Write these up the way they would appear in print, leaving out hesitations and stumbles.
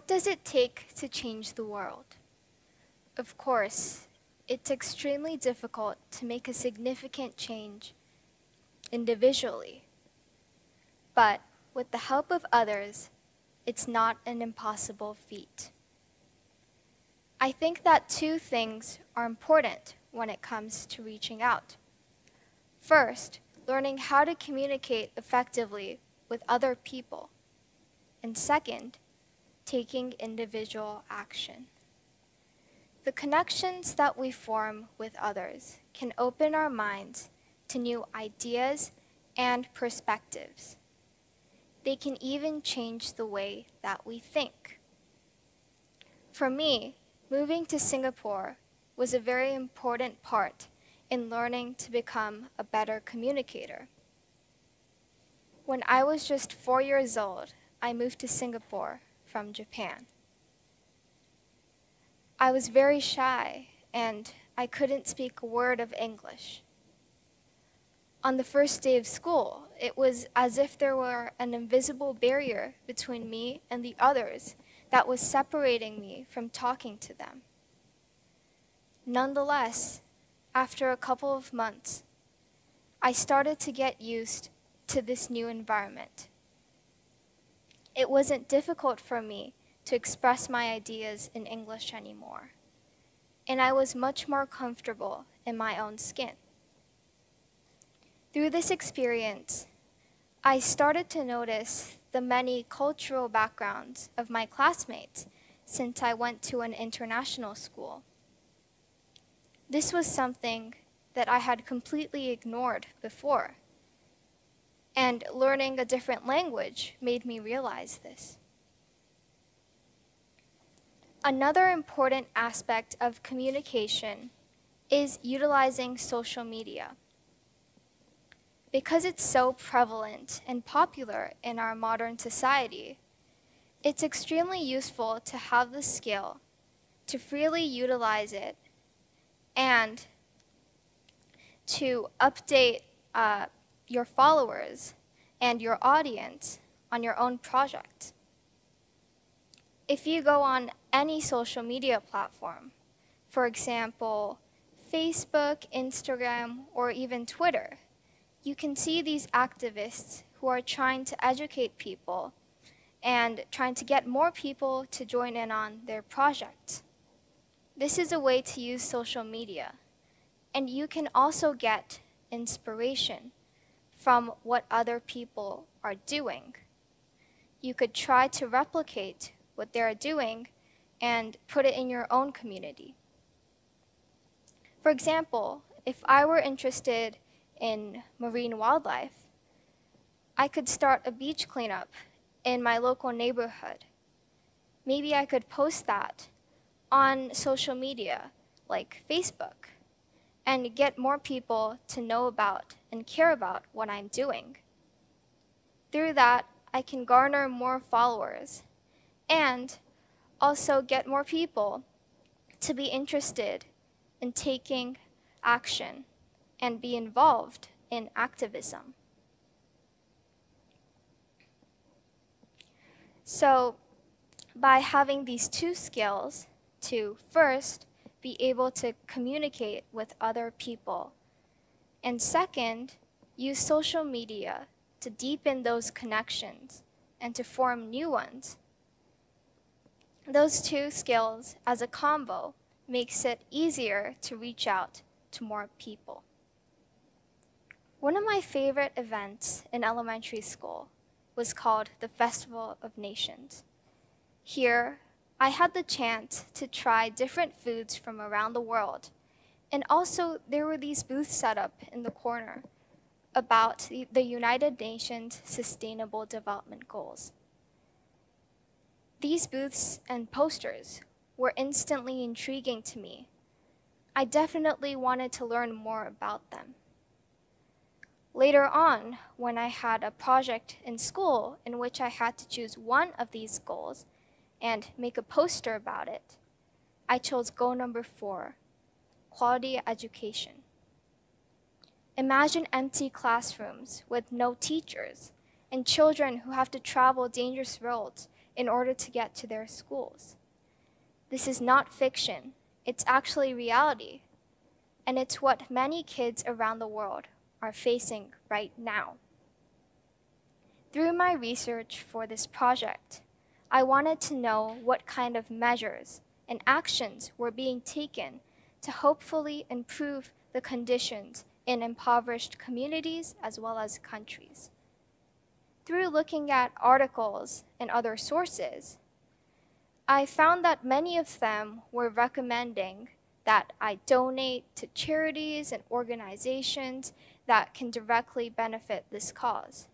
What does it take to change the world? Of course, it's extremely difficult to make a significant change individually, but with the help of others, it's not an impossible feat. I think that two things are important when it comes to reaching out. First, learning how to communicate effectively with other people, and second, taking individual action. The connections that we form with others can open our minds to new ideas and perspectives. They can even change the way that we think. For me, moving to Singapore was a very important part in learning to become a better communicator. When I was just 4 years old, I moved to Singapore from Japan. I was very shy and I couldn't speak a word of English. On the first day of school, it was as if there were an invisible barrier between me and the others that was separating me from talking to them. Nonetheless, after a couple of months, I started to get used to this new environment. It wasn't difficult for me to express my ideas in English anymore, and I was much more comfortable in my own skin. Through this experience, I started to notice the many cultural backgrounds of my classmates since I went to an international school. This was something that I had completely ignored before, and learning a different language made me realize this. Another important aspect of communication is utilizing social media. Because it's so prevalent and popular in our modern society, it's extremely useful to have the skill to freely utilize it and to update your followers and your audience on your own project. If you go on any social media platform, for example, Facebook, Instagram, or even Twitter, you can see these activists who are trying to educate people and trying to get more people to join in on their projects. This is a way to use social media, and you can also get inspiration from what other people are doing. You could try to replicate what they're doing and put it in your own community. For example, if I were interested in marine wildlife, I could start a beach cleanup in my local neighborhood. Maybe I could post that on social media like Facebook and get more people to know about and care about what I'm doing. Through that, I can garner more followers and also get more people to be interested in taking action and be involved in activism. So, by having these two skills, to first be able to communicate with other people, and second, use social media to deepen those connections and to form new ones. Those two skills as a combo makes it easier to reach out to more people. One of my favorite events in elementary school was called the Festival of Nations. Here, I had the chance to try different foods from around the world, and also there were these booths set up in the corner about the United Nations Sustainable Development Goals. These booths and posters were instantly intriguing to me. I definitely wanted to learn more about them. Later on, when I had a project in school in which I had to choose one of these goals and make a poster about it, I chose goal number 4, quality education. Imagine empty classrooms with no teachers and children who have to travel dangerous roads in order to get to their schools. This is not fiction, it's actually reality, and it's what many kids around the world are facing right now. Through my research for this project, I wanted to know what kind of measures and actions were being taken to hopefully improve the conditions in impoverished communities as well as countries. Through looking at articles and other sources, I found that many of them were recommending that I donate to charities and organizations that can directly benefit this cause.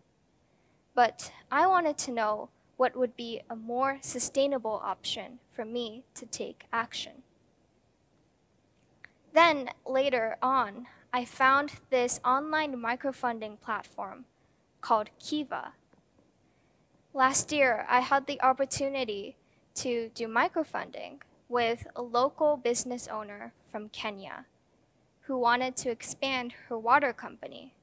But I wanted to know what would be a more sustainable option for me to take action. Then, later on, I found this online microfunding platform called Kiva. Last year, I had the opportunity to do microfunding with a local business owner from Kenya who wanted to expand her water company.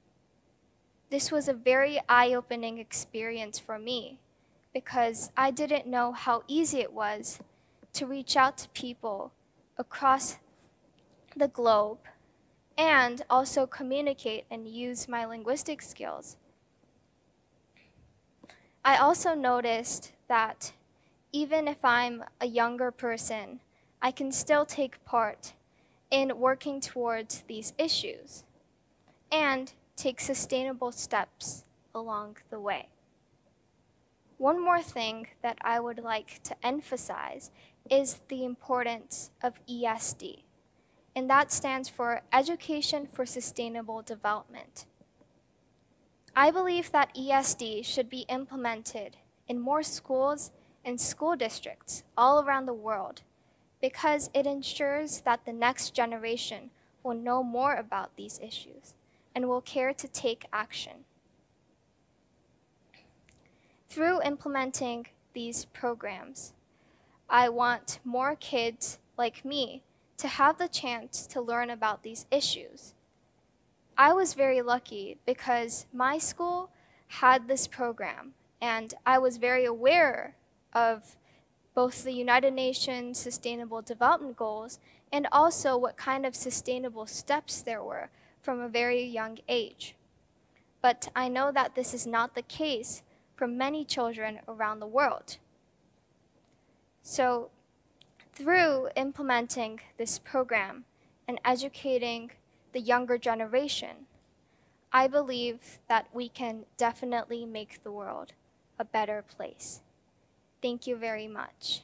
This was a very eye-opening experience for me because I didn't know how easy it was to reach out to people across the globe and also communicate and use my linguistic skills. I also noticed that even if I'm a younger person, I can still take part in working towards these issues and take sustainable steps along the way. One more thing that I would like to emphasize is the importance of ESD, and that stands for Education for Sustainable Development. I believe that ESD should be implemented in more schools and school districts all around the world because it ensures that the next generation will know more about these issues and will care to take action. Through implementing these programs, I want more kids like me to have the chance to learn about these issues. I was very lucky because my school had this program, and I was very aware of both the United Nations Sustainable Development Goals and also what kind of sustainable steps there were from a very young age. But I know that this is not the case for many children around the world. So, through implementing this program and educating the younger generation, I believe that we can definitely make the world a better place. Thank you very much.